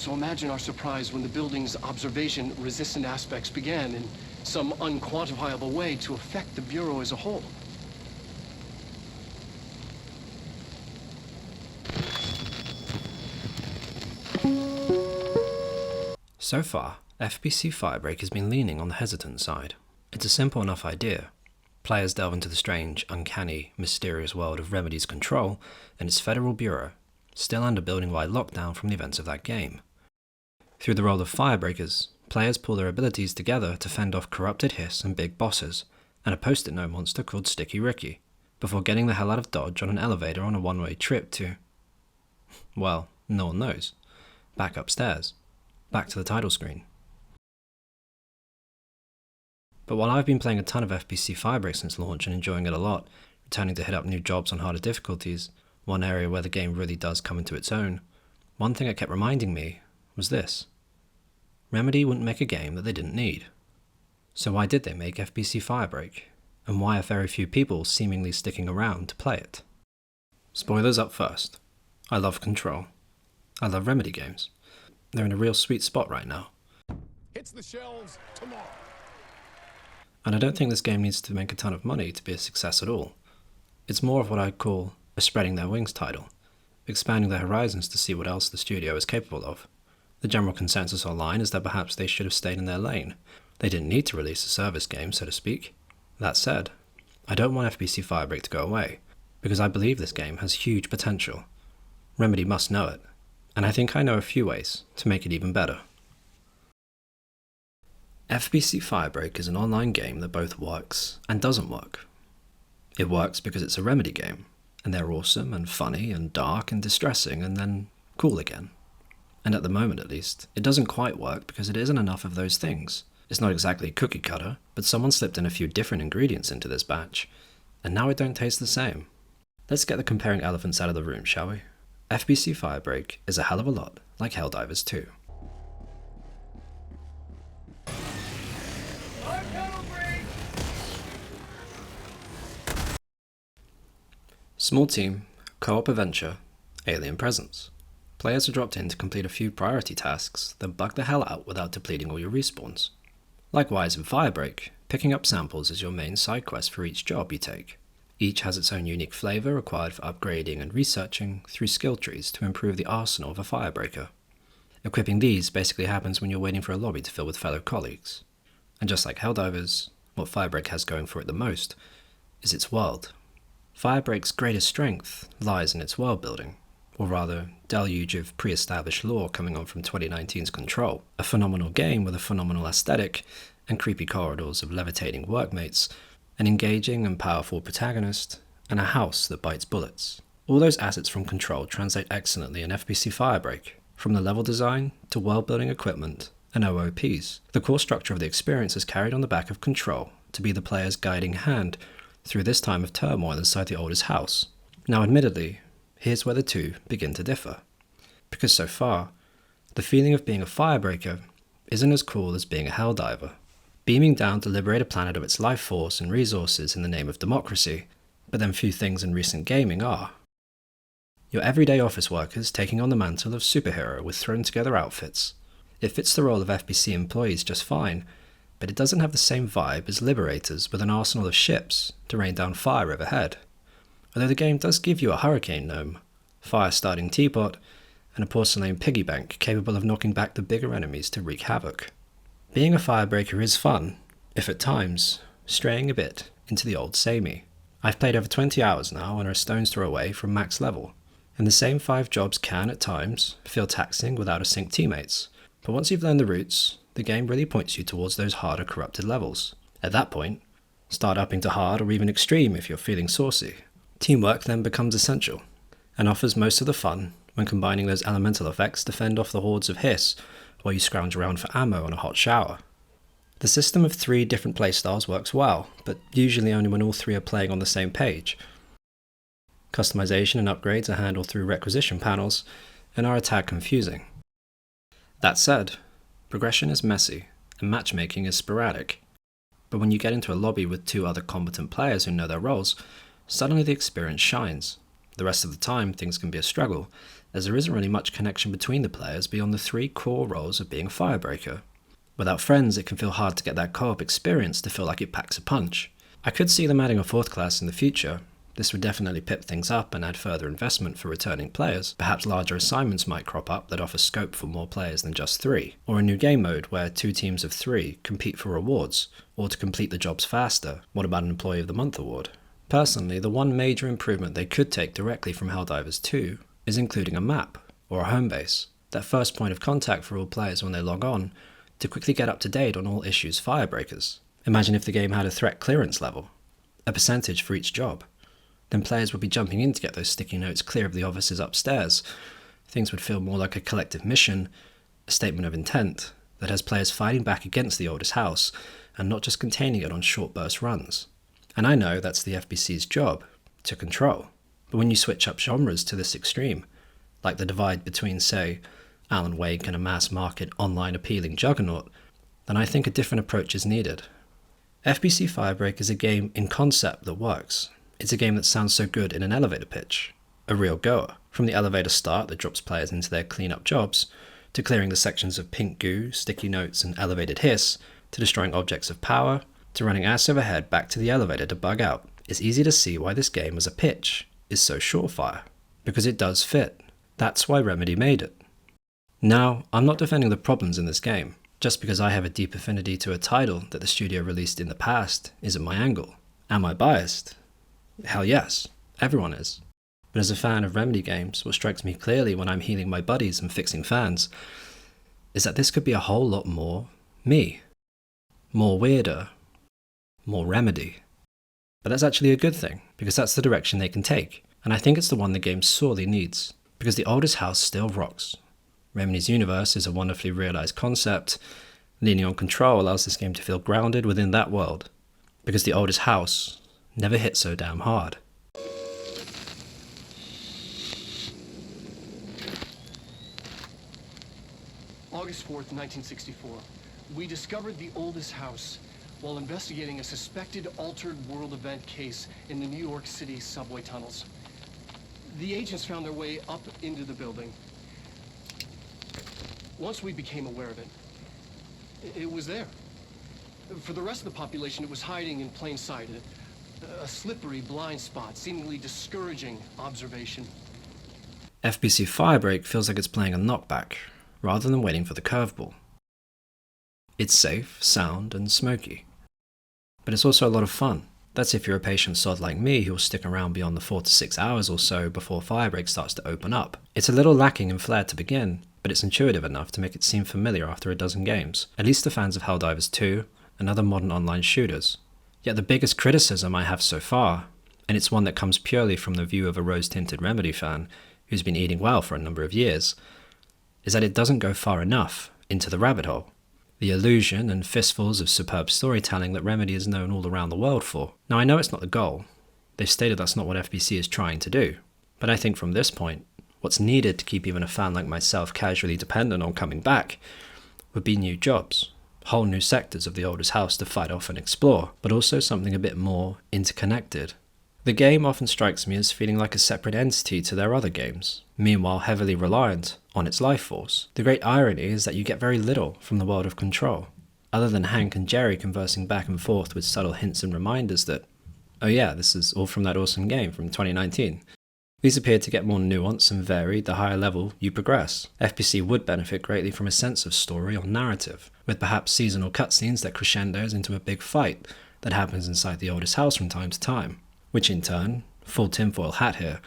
So imagine our surprise when the building's observation-resistant aspects began in some unquantifiable way to affect the Bureau as a whole. So far, FBC Firebreak has been leaning on the hesitant side. It's a simple enough idea. Players delve into the strange, uncanny, mysterious world of Remedy's control and its federal bureau, still under building-wide lockdown from the events of that game. Through the role of firebreakers, players pull their abilities together to fend off corrupted hiss and big bosses, and a post-it note monster called Sticky Ricky, before getting the hell out of Dodge on an elevator on a one-way trip to... well, no one knows. Back upstairs. Back to the title screen. But while I've been playing a ton of FBC Firebreak since launch and enjoying it a lot, returning to hit up new jobs on harder difficulties, one area where the game really does come into its own, one thing it kept reminding me was this. Remedy wouldn't make a game that they didn't need. So why did they make FBC Firebreak? And why are very few people seemingly sticking around to play it? Spoilers up first. I love Control. I love Remedy games. They're in a real sweet spot right now. Hits the shelves tomorrow. And I don't think this game needs to make a ton of money to be a success at all. It's more of what I'd call a spreading their wings title, expanding their horizons to see what else the studio is capable of. The general consensus online is that perhaps they should have stayed in their lane. They didn't need to release a service game, so to speak. That said, I don't want FBC Firebreak to go away, because I believe this game has huge potential. Remedy must know it, and I think I know a few ways to make it even better. FBC Firebreak is an online game that both works and doesn't work. It works because it's a Remedy game, and they're awesome and funny and dark and distressing and then cool again. And at the moment at least, it doesn't quite work because it isn't enough of those things. It's not exactly cookie cutter, but someone slipped in a few different ingredients into this batch, and now it don't taste the same. Let's get the comparing elephants out of the room, shall we? FBC Firebreak is a hell of a lot like Helldivers 2. Small team, co-op adventure, alien presence. Players are dropped in to complete a few priority tasks, then bug the hell out without depleting all your respawns. Likewise in Firebreak, picking up samples is your main side quest for each job you take. Each has its own unique flavour required for upgrading and researching through skill trees to improve the arsenal of a firebreaker. Equipping these basically happens when you're waiting for a lobby to fill with fellow colleagues. And just like Helldivers, what Firebreak has going for it the most is its world. Firebreak's greatest strength lies in its world building, or rather, deluge of pre-established lore coming on from 2019's Control, a phenomenal game with a phenomenal aesthetic and creepy corridors of levitating workmates, an engaging and powerful protagonist, and a house that bites bullets. All those assets from Control translate excellently in FBC Firebreak, from the level design to world-building equipment and OOPs. The core structure of the experience is carried on the back of Control to be the player's guiding hand through this time of turmoil inside the oldest house. Now admittedly, here's where the two begin to differ. Because so far, the feeling of being a firebreaker isn't as cool as being a helldiver, beaming down to liberate a planet of its life force and resources in the name of democracy, but then few things in recent gaming are. Your everyday office workers taking on the mantle of superhero with thrown together outfits. It fits the role of FBC employees just fine, but it doesn't have the same vibe as liberators with an arsenal of ships to rain down fire overhead. Although the game does give you a hurricane gnome, fire-starting teapot, and a porcelain piggy bank capable of knocking back the bigger enemies to wreak havoc. Being a firebreaker is fun, if at times, straying a bit into the old samey. I've played over 20 hours now and are a stone's throw away from max level, and the same 5 jobs can, at times, feel taxing without a sync teammates. But once you've learned the routes, the game really points you towards those harder corrupted levels. At that point, start upping to hard or even extreme if you're feeling saucy. Teamwork then becomes essential, and offers most of the fun when combining those elemental effects to fend off the hordes of hiss while you scrounge around for ammo on a hot shower. The system of 3 different playstyles works well, but usually only when all 3 are playing on the same page. Customization and upgrades are handled through requisition panels, and are a tad confusing. That said, progression is messy, and matchmaking is sporadic. But when you get into a lobby with 2 other competent players who know their roles, suddenly the experience shines. The rest of the time things can be a struggle, as there isn't really much connection between the players beyond the 3 core roles of being a firebreaker. Without friends, it can feel hard to get that co-op experience to feel like it packs a punch. I could see them adding a 4th class in the future. This would definitely pip things up and add further investment for returning players. Perhaps larger assignments might crop up that offer scope for more players than just 3, or a new game mode where 2 teams of 3 compete for rewards, or to complete the jobs faster. What about an Employee of the Month award? Personally, the one major improvement they could take directly from Helldivers 2 is including a map, or a home base, that first point of contact for all players when they log on, to quickly get up to date on all issues firebreakers. Imagine if the game had a threat clearance level, a percentage for each job. Then players would be jumping in to get those sticky notes clear of the offices upstairs. Things would feel more like a collective mission, a statement of intent, that has players fighting back against the oldest house, and not just containing it on short burst runs. And I know that's the FBC's job, to control. But when you switch up genres to this extreme, like the divide between, say, Alan Wake and a mass market online appealing juggernaut, then I think a different approach is needed. FBC Firebreak is a game in concept that works. It's a game that sounds so good in an elevator pitch. A real goer. From the elevator start that drops players into their clean-up jobs, to clearing the sections of pink goo, sticky notes and elevated hiss, to destroying objects of power, to running ass over head back to the elevator to bug out. It's easy to see why this game as a pitch is so surefire. Because it does fit. That's why Remedy made it. Now, I'm not defending the problems in this game. Just because I have a deep affinity to a title that the studio released in the past isn't my angle. Am I biased? Hell yes, everyone is. But as a fan of Remedy games, what strikes me clearly when I'm healing my buddies and fixing fans is that this could be a whole lot more me. More weirder. More Remedy. But that's actually a good thing, because that's the direction they can take, and I think it's the one the game sorely needs, because the oldest house still rocks. Remedy's universe is a wonderfully realised concept. Leaning on control allows this game to feel grounded within that world, because the oldest house never hit so damn hard. August 4th, 1964. We discovered the oldest house while investigating a suspected altered world event case in the New York City subway tunnels. The agents found their way up into the building. Once we became aware of it, it was there. For the rest of the population, it was hiding in plain sight. A slippery blind spot, seemingly discouraging observation. FBC Firebreak feels like it's playing a knockback, rather than waiting for the curveball. It's safe, sound, and smoky. But it's also a lot of fun. That's if you're a patient sod like me who'll stick around beyond the 4 to 6 hours or so before Firebreak starts to open up. It's a little lacking in flair to begin, but it's intuitive enough to make it seem familiar after a dozen games, at least to fans of Helldivers 2 and other modern online shooters. Yet the biggest criticism I have so far, and it's one that comes purely from the view of a rose-tinted Remedy fan who's been eating well for a number of years, is that it doesn't go far enough into the rabbit hole. The illusion and fistfuls of superb storytelling that Remedy is known all around the world for. Now I know it's not the goal. They've stated that's not what FBC is trying to do. But I think from this point, what's needed to keep even a fan like myself casually dependent on coming back would be new jobs, whole new sectors of the oldest house to fight off and explore, but also something a bit more interconnected. The game often strikes me as feeling like a separate entity to their other games, meanwhile heavily reliant on its life force. The great irony is that you get very little from the world of Control, other than Hank and Jerry conversing back and forth with subtle hints and reminders that, oh yeah, this is all from that awesome game from 2019. These appear to get more nuanced and varied the higher level you progress. FBC would benefit greatly from a sense of story or narrative, with perhaps seasonal cutscenes that crescendos into a big fight that happens inside the oldest house from time to time, which in turn, full tinfoil hat here,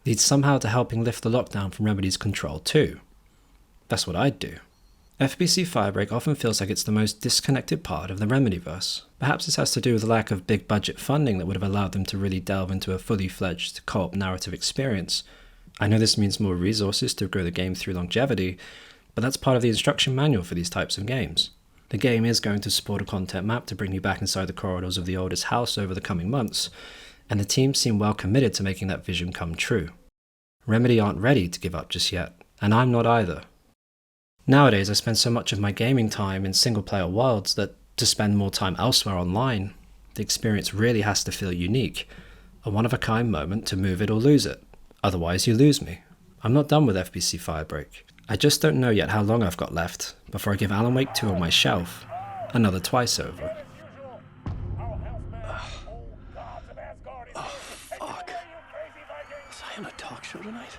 leads somehow to helping lift the lockdown from Remedy's Control too. That's what I'd do. FBC Firebreak often feels like it's the most disconnected part of the Remedyverse. Perhaps this has to do with the lack of big budget funding that would have allowed them to really delve into a fully fledged co-op narrative experience. I know this means more resources to grow the game through longevity, but that's part of the instruction manual for these types of games. The game is going to support a content map to bring you back inside the corridors of the oldest house over the coming months, and the team seem well committed to making that vision come true. Remedy aren't ready to give up just yet, and I'm not either. Nowadays I spend so much of my gaming time in single-player worlds that to spend more time elsewhere online, the experience really has to feel unique, a one-of-a-kind moment to move it or lose it, otherwise you lose me. I'm not done with FBC Firebreak. I just don't know yet how long I've got left before I give Alan Wake 2 on my shelf another twice over. Oh, fuck. Was I on a talk show tonight?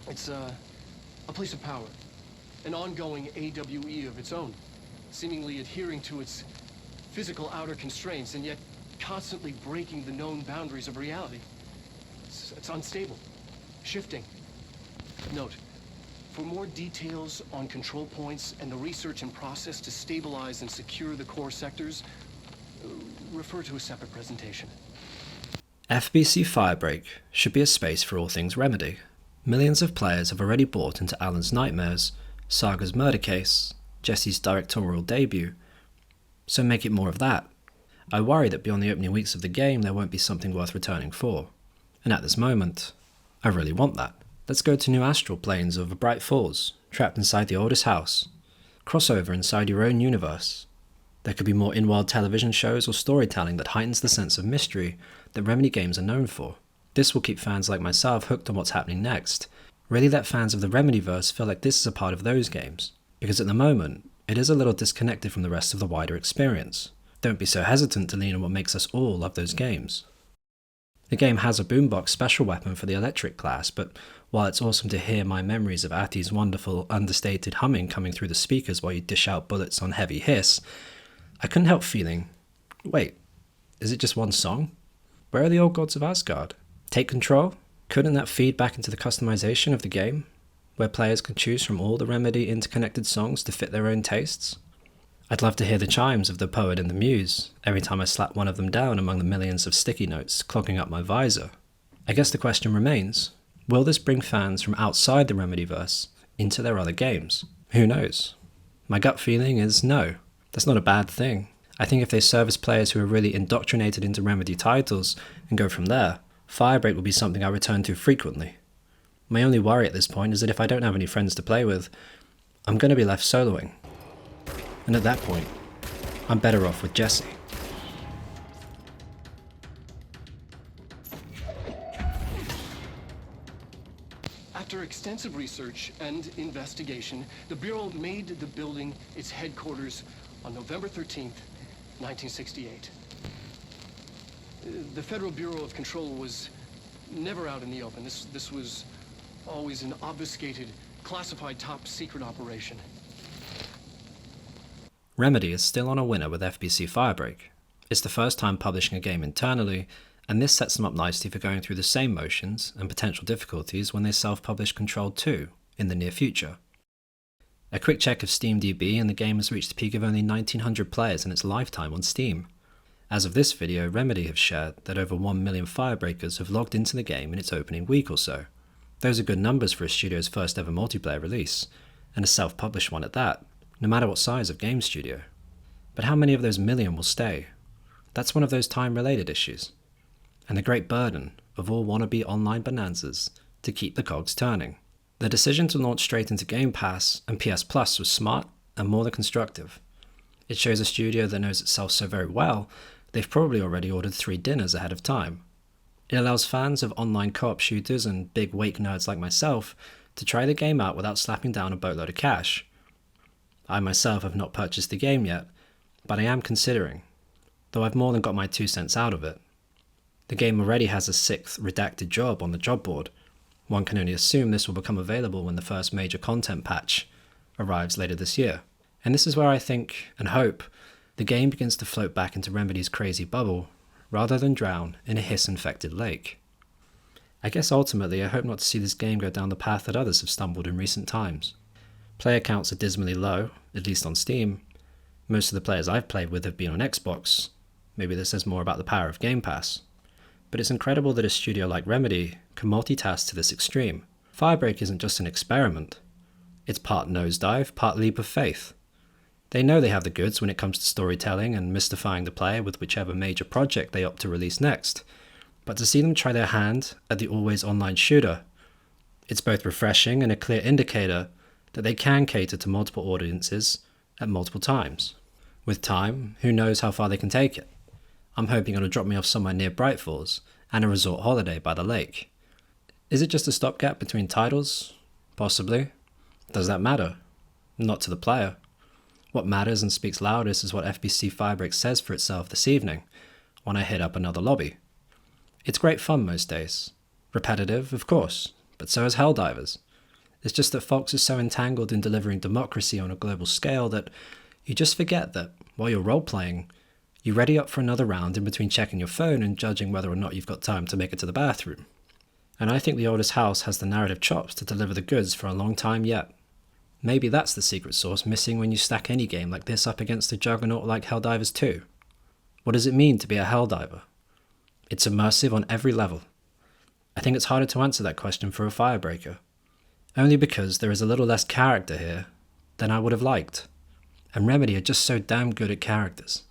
It's a place of power. An ongoing AWE of its own, seemingly adhering to its physical outer constraints and yet constantly breaking the known boundaries of reality. It's unstable, shifting. Note, for more details on control points and the research and process to stabilize and secure the core sectors, refer to a separate presentation. FBC Firebreak should be a space for all things Remedy. Millions of players have already bought into Alan's nightmares, Saga's murder case, Jesse's directorial debut, so make it more of that. I worry that beyond the opening weeks of the game there won't be something worth returning for, and at this moment, I really want that. Let's go to new astral planes of Bright Falls, trapped inside the oldest house. Crossover inside your own universe. There could be more in-world television shows or storytelling that heightens the sense of mystery that Remedy games are known for. This will keep fans like myself hooked on what's happening next. Really let fans of the Remedyverse feel like this is a part of those games, because at the moment, it is a little disconnected from the rest of the wider experience. Don't be so hesitant to lean on what makes us all love those games. The game has a boombox special weapon for the electric class, but while it's awesome to hear my memories of Ati's wonderful, understated humming coming through the speakers while you dish out bullets on heavy hiss, I couldn't help feeling, wait, is it just one song? Where are the old gods of Asgard? Take Control? Couldn't that feed back into the customization of the game, where players can choose from all the Remedy interconnected songs to fit their own tastes? I'd love to hear the chimes of the Poet and the Muse every time I slap one of them down among the millions of sticky notes clogging up my visor. I guess the question remains, will this bring fans from outside the Remedyverse into their other games? Who knows? My gut feeling is no. That's not a bad thing. I think if they service players who are really indoctrinated into Remedy titles and go from there, Firebreak will be something I return to frequently. My only worry at this point is that if I don't have any friends to play with, I'm going to be left soloing. And at that point, I'm better off with Jesse. After extensive research and investigation, the Bureau made the building its headquarters on November 13th, 1968. The Federal Bureau of Control was never out in the open. This was always an obfuscated, classified top-secret operation. Remedy is still on a winner with FBC Firebreak. It's the first time publishing a game internally, and this sets them up nicely for going through the same motions and potential difficulties when they self-publish Control 2 in the near future. A quick check of SteamDB and the game has reached a peak of only 1900 players in its lifetime on Steam. As of this video, Remedy have shared that over 1 million Firebreakers have logged into the game in its opening week or so. Those are good numbers for a studio's first ever multiplayer release, and a self-published one at that, no matter what size of game studio. But how many of those million will stay? That's one of those time-related issues, and the great burden of all wannabe online bonanzas to keep the cogs turning. The decision to launch straight into Game Pass and PS Plus was smart and more than constructive. It shows a studio that knows itself so very well, they've probably already ordered 3 dinners ahead of time. It allows fans of online co-op shooters and big Wake nerds like myself to try the game out without slapping down a boatload of cash. I myself have not purchased the game yet, but I am considering, though I've more than got my 2 cents out of it. The game already has a 6th redacted job on the job board. One can only assume this will become available when the first major content patch arrives later this year. And this is where I think, and hope, the game begins to float back into Remedy's crazy bubble, rather than drown in a hiss-infected lake. I guess ultimately I hope not to see this game go down the path that others have stumbled in recent times. Player counts are dismally low, at least on Steam. Most of the players I've played with have been on Xbox. Maybe this says more about the power of Game Pass. But it's incredible that a studio like Remedy can multitask to this extreme. Firebreak isn't just an experiment. It's part nosedive, part leap of faith. They know they have the goods when it comes to storytelling and mystifying the player with whichever major project they opt to release next. But to see them try their hand at the always online shooter, it's both refreshing and a clear indicator that they can cater to multiple audiences at multiple times. With time, who knows how far they can take it. I'm hoping it'll drop me off somewhere near Bright Falls and a resort holiday by the lake. Is it just a stopgap between titles, Possibly. Does that matter? Not to the player. What matters and speaks loudest is what FBC Firebreak says for itself this evening, when I hit up another lobby. It's great fun most days. Repetitive, of course, but so is Helldivers. It's just that Fox is so entangled in delivering democracy on a global scale that you just forget that, while you're role-playing, you ready up for another round in between checking your phone and judging whether or not you've got time to make it to the bathroom. And I think the oldest house has the narrative chops to deliver the goods for a long time yet. Maybe that's the secret sauce missing when you stack any game like this up against a juggernaut like Helldivers 2. What does it mean to be a Helldiver? It's immersive on every level. I think it's harder to answer that question for a Firebreaker, only because there is a little less character here than I would have liked, and Remedy are just so damn good at characters.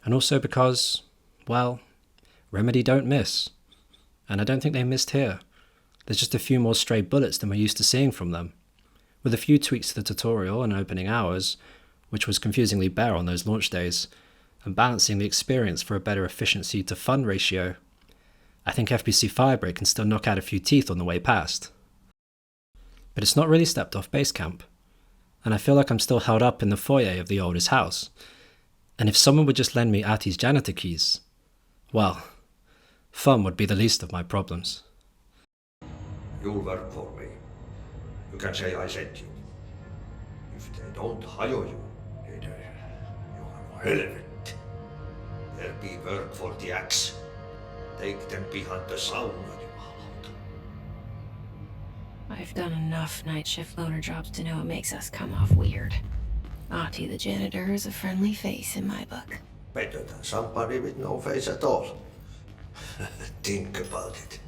And also because, well, Remedy don't miss, and I don't think they missed here. There's just a few more stray bullets than we're used to seeing from them. With a few tweaks to the tutorial and opening hours, which was confusingly bare on those launch days, and balancing the experience for a better efficiency to fun ratio, I think FBC Firebreak can still knock out a few teeth on the way past. But it's not really stepped off base camp, and I feel like I'm still held up in the foyer of the oldest house, and if someone would just lend me Artie's janitor keys, well, fun would be the least of my problems. You'll work for me. You can say I sent you. If they don't hire you, you are relevant. There'll be work for the axe. Take them behind the sauna, you malot. I've done enough night shift loner jobs to know it makes us come off weird. Ahti the janitor is a friendly face in my book. Better than somebody with no face at all. Think about it.